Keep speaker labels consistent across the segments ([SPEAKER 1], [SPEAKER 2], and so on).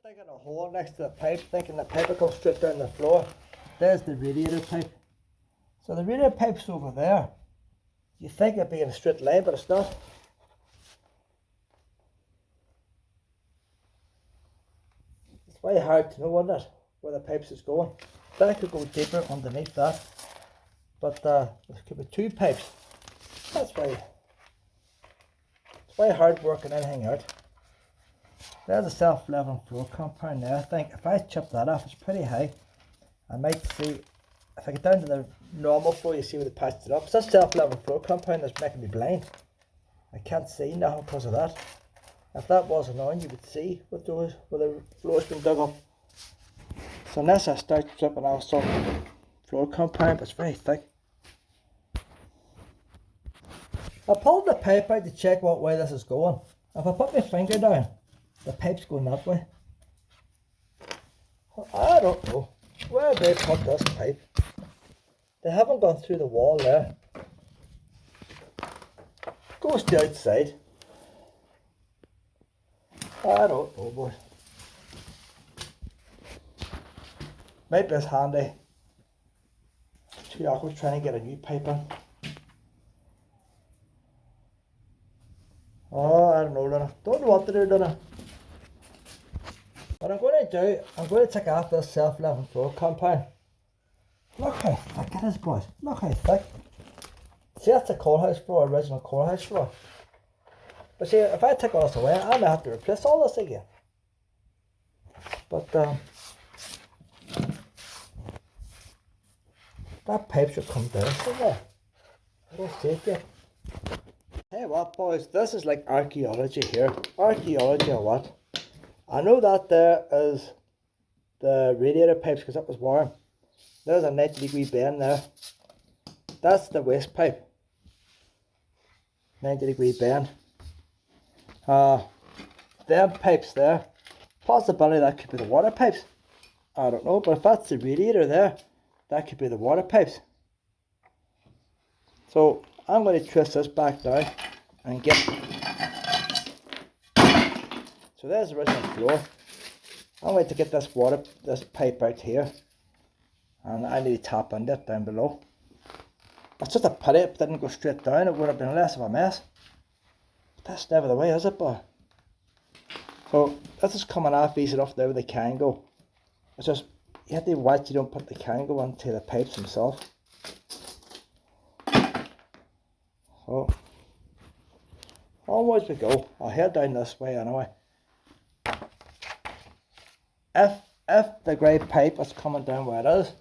[SPEAKER 1] digging a hole next to the pipe, thinking the pipe will come straight down the floor. There's the radiator pipe. So the radiator pipe's over there. You think it'd be in a straight line, but it's not. It's very hard to know, isn't it, where the pipes is going. That could go deeper underneath that. But there could be two pipes. It's very hard working anything out. There's a self-leveling floor compound there. I think if I chip that off, it's pretty high. I might see, if I get down to the normal floor, you see where they patched it up. So that self-leveling floor compound is making me blind. I can't see nothing because of that. If that wasn't on, you would see where the floor's been dug up. So unless I start stripping off some floor compound, but it's very thick. I pulled the pipe out to check what way this is going. If I put my finger down, the pipe's going that way. I don't know. Where have they put this pipe? They haven't gone through the wall there. Goes to outside. I don't know, boy. Might be as handy. Too awkward trying to get a new pipe in. Oh, I don't know, Luna. Don't know what to do, Luna. What I'm going to do, I'm going to take off this self-leveling floor compound. Look how thick it is, boys. Look how thick. See, that's the coalhouse floor, original coalhouse floor. But see, if I take all this away, I may have to replace all this again. But that pipe should come down somewhere. I don't see it yet. Hey what, boys, this is like archaeology here. Archaeology or what? I know that there is the radiator pipes because that was warm. There's a 90-degree bend there. That's the waste pipe. 90-degree bend. Them pipes there. Possibility that could be the water pipes. I don't know, but if that's the radiator there, that could be the water pipes. So I'm going to twist this back down and get. So there's the original floor. I'm going to get this pipe out here, and I need to tap into it down below. It's just a pity it didn't go straight down. It would have been less of a mess. But that's never the way, is it, boy? So this is coming off easy enough there with the Kango. It's just you have to watch you don't put the Kango onto the pipes themselves. So onwards we go. I'll head down this way anyway. If the grey pipe is coming down where it is,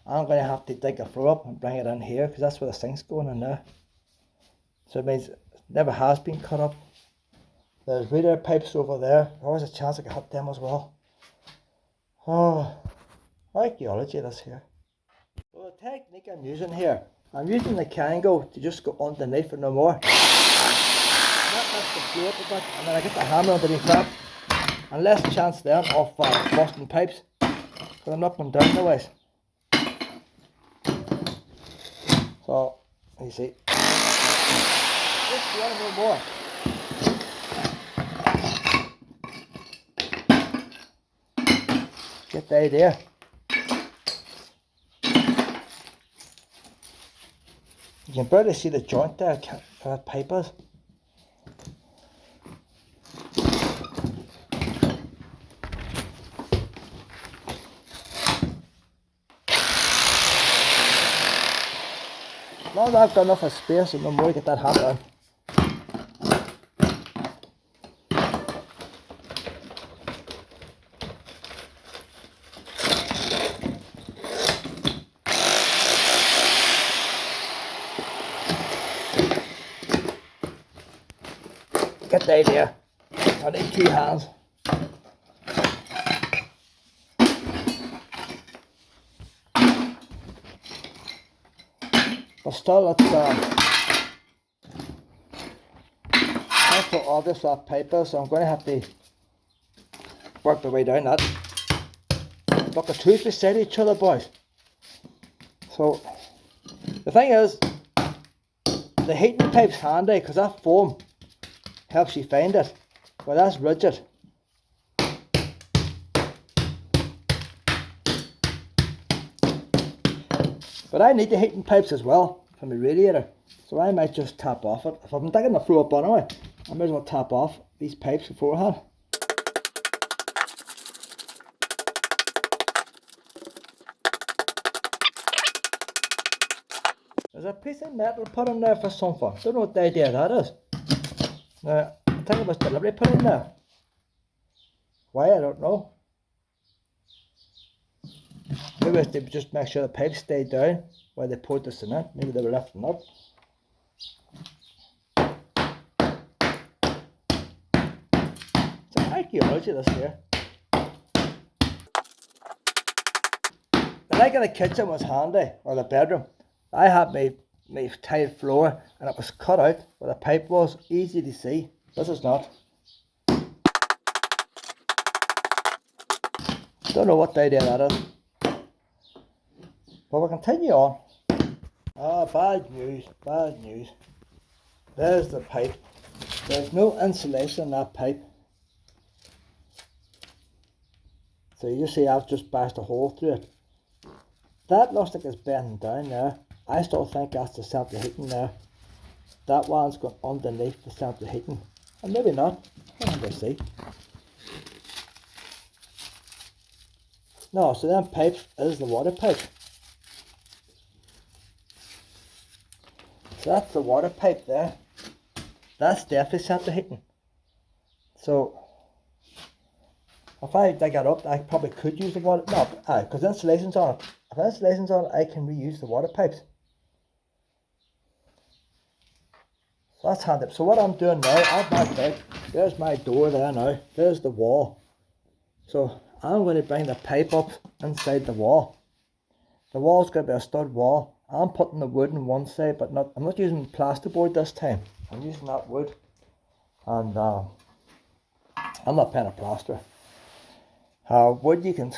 [SPEAKER 1] I'm going to have to dig the floor up and bring it in here because that's where the sink's going in there. So it means it never has been cut up. There's radiator pipes over there. There's always a chance I could hit them as well. Oh, archaeology this here. So the technique I'm using here, I'm using the Kango to just go underneath it no more. That lets the floor up a bit, and then I get the hammer underneath that. And less chance then of busting pipes, because I'm not going down the ways. So, you see. Just want to know more. Get the idea. You can barely see the joint there where that pipe is. Now that I've got enough of space, and no more to get that hammer on. Get the idea. I need two hands. But still, it's that's so obvious that pipe is, so I'm going to have to work my way down that. Look, the two beside each other, boys. So the thing is, the heating pipe's handy because that foam helps you find it. Well, that's rigid. But I need the heating pipes as well for my radiator. So I might just tap off it. If I'm digging the floor up anyway, I might as well tap off these pipes beforehand. There's a piece of metal put in there for something. Don't know what the idea that is. Now, I think it was deliberately put in there. Why, I don't know. Maybe they just make sure the pipes stay down while they poured the cement. Maybe they were lifting up. It's an archaeology, this here. The leg of the kitchen was handy, or the bedroom. I had my tile floor and it was cut out where the pipe was, easy to see. This is not. Don't know what the idea that is. But we'll continue on. Ah, bad news, bad news. There's the pipe. There's no insulation in that pipe. So you see I've just bashed a hole through it. That looks like it's bending down there. I still think that's the central heating there. That one's going underneath the central heating. And maybe not. I don't see. No, so them pipes is the water pipe. So that's the water pipe there. That's definitely central heating. So if I dig that up, I probably could use the water. No, because insulation's on it. If insulation's on it, I can reuse the water pipes. So that's handy. So what I'm doing now, I've marked out, there's my door there now, there's the wall. So I'm going to bring the pipe up inside the wall. The wall's going to be a stud wall. I'm putting the wood on one side, but I'm not using plasterboard this time. I'm using that wood. And I'm not paying a plaster. Wood you can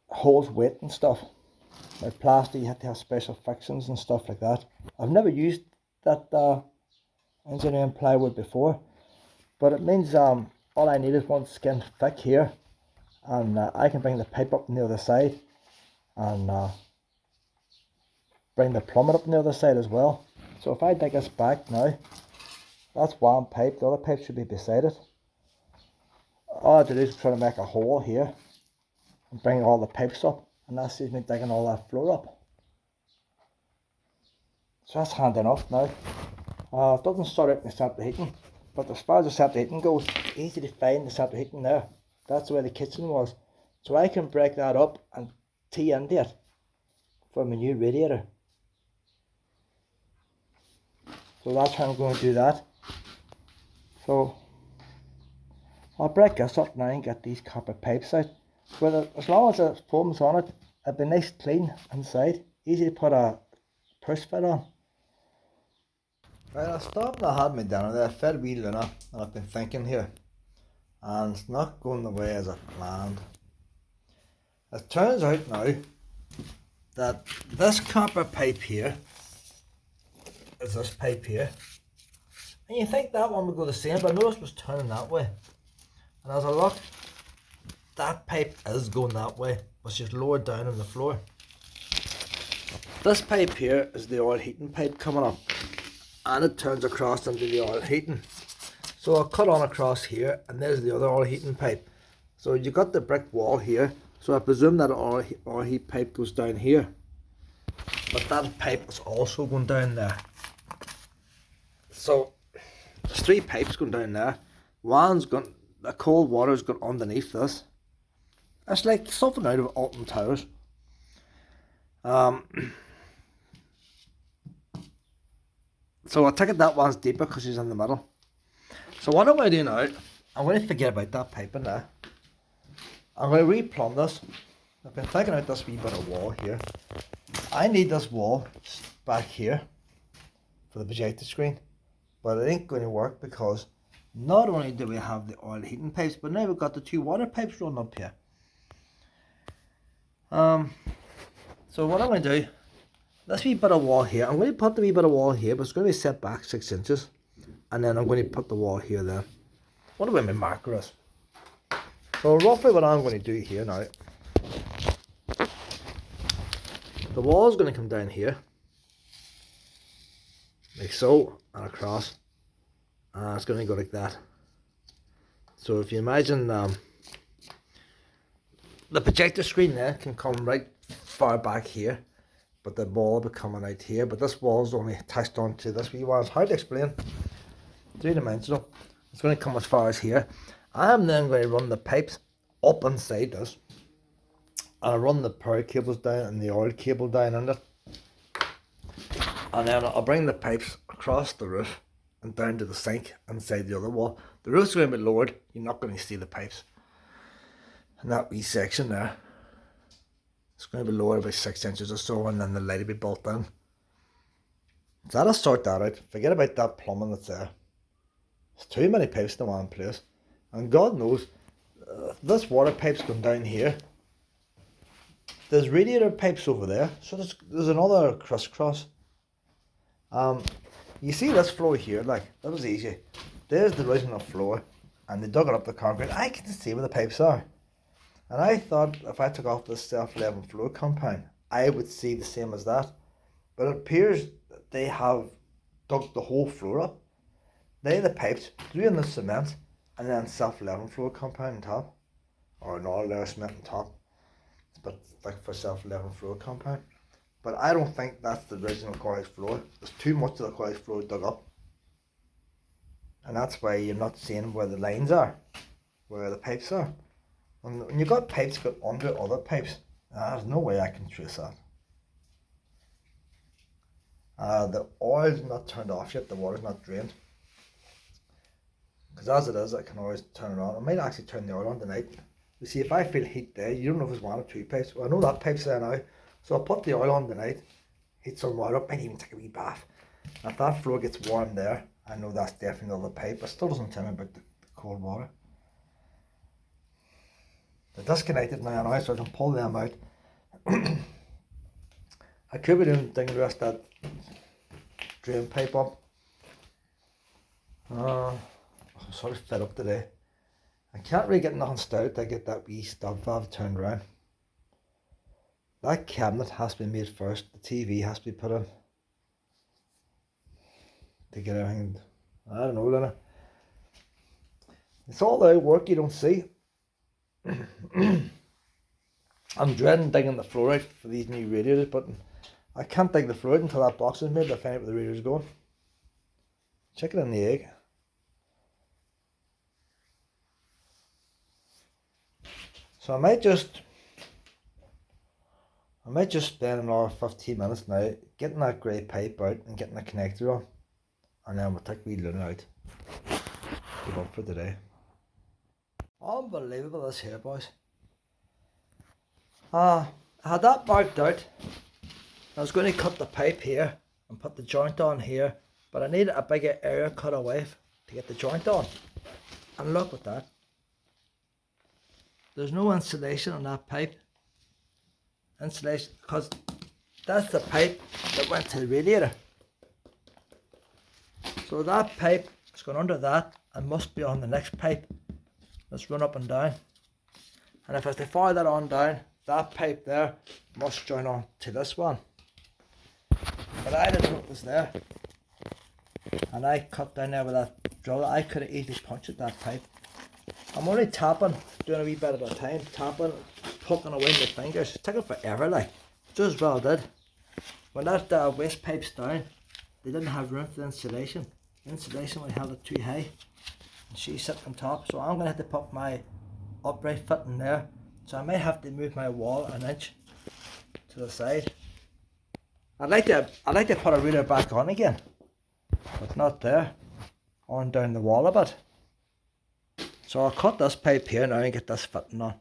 [SPEAKER 1] hold weight and stuff. Like plaster, you have to have special fixings and stuff like that. I've never used that engineering plywood before, but it means all I need is one skin thick here, and I can bring the pipe up on the other side, and bring the plummet up on the other side as well. So if I dig this back now, that's one pipe, the other pipe should be beside it. All I have to do is try to make a hole here and bring all the pipes up, and that saves me digging all that floor up. So that's handy enough now. It doesn't start out in the central heating, but as far as the central heating goes, it's easy to find the central heating there. That's where the kitchen was. So I can break that up and tee into it for my new radiator. So that's how I'm going to do that. So I'll break this up now and get these copper pipes out. But as long as the foam's on it, it'll be nice clean inside. Easy to put a push fit on. Right, I stopped and I had me dinner there, fed a wee Luna, and I've been thinking here. And it's not going the way as I planned. It turns out now that this copper pipe here is this pipe here. And you think that one would go the same, but I noticed it was turning that way. And as I look, that pipe is going that way, but it's just lower down on the floor. This pipe here is the oil heating pipe coming up, and it turns across into the oil heating. So I'll cut on across here, and there's the other oil heating pipe. So you got the brick wall here, so I presume that oil heat pipe goes down here. But that pipe is also going down there. So there's three pipes going down there. One's going, the cold water's going underneath this. It's like something out of Alton Towers. So I take it that one's deeper because she's in the middle. So what I'm going to do now, I'm going to forget about that pipe in there. I'm going to re-plumb this. I've been thinking out this wee bit of wall here. I need this wall back here for the projector screen, but it ain't going to work because not only do we have the oil heating pipes, but now we've got the two water pipes running up here. So what I'm going to do, this wee bit of wall here, I'm going to put the wee bit of wall here, but it's going to be set back 6 inches, and then I'm going to put the wall here then. I wonder where my marker is. So roughly what I'm going to do here now, The wall is going to come down here, like so, and across, and it's going to go like that. So if you imagine the projector screen there can come right far back here, but the wall will be coming out here, but this wall is only attached onto this wee wall. It's hard to explain, three-dimensional. It's going to come as far as here. I'm then going to run the pipes up inside this, and I'll run the power cables down and the oil cable down under it, and then I'll bring the pipes across the roof and down to the sink inside the other wall. The roof's going to be lowered, you're not going to see the pipes. And that wee section there, it's going to be lowered by 6 inches or so, and then the light will be built in. So that'll sort that out. Forget about that plumbing that's there. There's too many pipes in one place. And God knows, this water pipe's going down here. There's radiator pipes over there, so there's another crisscross. You see this floor here, like, that was easy. There's the original floor, and they dug it up the concrete. I can see where the pipes are. And I thought if I took off this self-leveling floor compound, I would see the same as that. But it appears that they have dug the whole floor up. They the pipes, threw in the cement, and then self-leveling floor compound on top. Or another layer of cement on top. But like for self-leveling floor compound. But I don't think that's the original college floor. There's too much of the college floor dug up. And that's why you're not seeing where the lines are, where the pipes are. When you've got pipes got under other pipes, there's no way I can trace that. The oil's not turned off yet, the water's not drained. Because as it is, I can always turn it on. I might actually turn the oil on tonight. You see, if I feel heat there, you don't know if it's one or two pipes. Well, I know that pipe's there now, so I'll put the oil on tonight, heat some water up, might even take a wee bath. And if that floor gets warm there, I know that's definitely another pipe, but still doesn't tell me about the cold water. They're disconnected now, so I can pull them out. I could be doing the rest of that drain pipe up. I'm sort of fed up today. I can't really get nothing started to get that wee stop valve turned around. That cabinet has to be made first. The TV has to be put in to get everything. I don't know, Lena. It's all the work you don't see. I'm dreading digging the floor out for these new radiators, but I can't dig the floor out until that box is made to find out where the radiator's going. Chicken and the egg. So I might just spend another 15 minutes now getting that grey pipe out and getting the connector on, and then we'll take wee Luna out. Give up for today. Unbelievable this here, boys. I had that marked out. I was going to cut the pipe here and put the joint on here, but I needed a bigger area cut away to get the joint on. And look at that. There's no insulation on that pipe. Insulation, because that's the pipe that went to the radiator. So that pipe is going under that and must be on the next pipe. Let's run up and down. And if I was to fire that on down, that pipe there must join on to this one. But I didn't know it was there. And I cut down there with that drill. I could have easily punctured that pipe. I'm only tapping, doing a wee bit at a time, tapping, poking away with my fingers. It's taking forever, like. Just as well did. When that waste pipe's down, they didn't have room for the insulation. The insulation would have it too high. And she's sitting on top, so I'm going to have to put my upright foot in there. So I might have to move my wall an inch to the side. I'd like to put a radiator back on again, but not there. On down the wall a bit. So I'll cut this pipe here now and get this fitting on.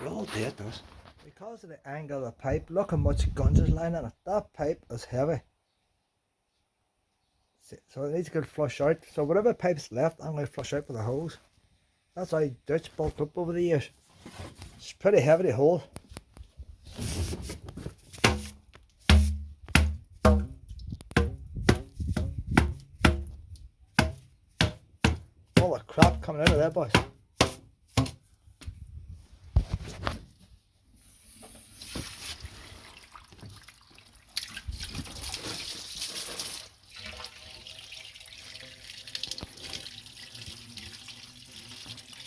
[SPEAKER 1] All day it does. Because of the angle of the pipe, look how much guns is lying in it. That pipe is heavy. So it needs to get flushed out. So whatever pipe's left, I'm going to flush out with a hose. That's how Dutch built up over the years. It's pretty heavy to hold. All the crap coming out of there, boys.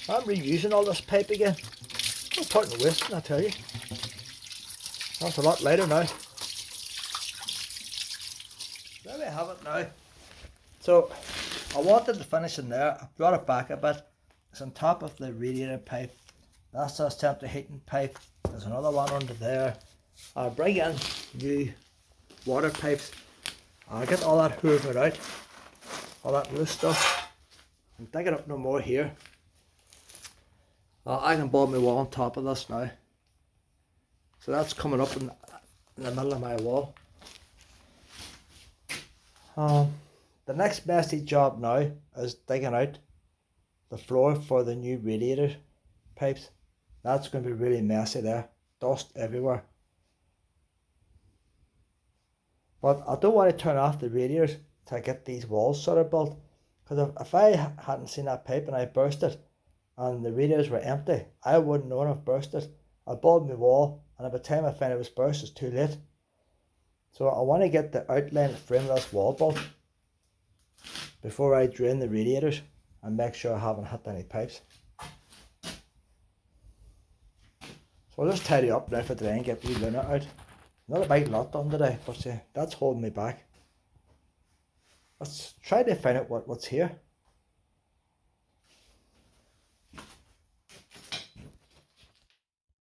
[SPEAKER 1] I'm reusing all this pipe again. No point in wasting, I tell you. That's a lot lighter now. There we have it now. So I wanted to finish in there. I brought it back a bit. It's on top of the radiator pipe. That's the central heating pipe. There's another one under there. I'll bring in new water pipes. I'll get all that hoovered out, all that loose stuff. I'm digging up no more here. I can build my wall on top of this now. So that's coming up in the middle of my wall. The next messy job now is digging out the floor for the new radiator pipes. That's going to be really messy there. Dust everywhere. But I don't want to turn off the radiators to get these walls sort of built. Because if I hadn't seen that pipe and I burst it and the radiators were empty, I wouldn't know I've burst it. I built my wall and by the time I find it was burst, it's too late. So I want to get the outline frame of this wall built before I drain the radiators and make sure I haven't hit any pipes. So I'll just tidy up now for today and get the liner out. Not a big lot done today, but that's holding me back. Let's try to find out what's here.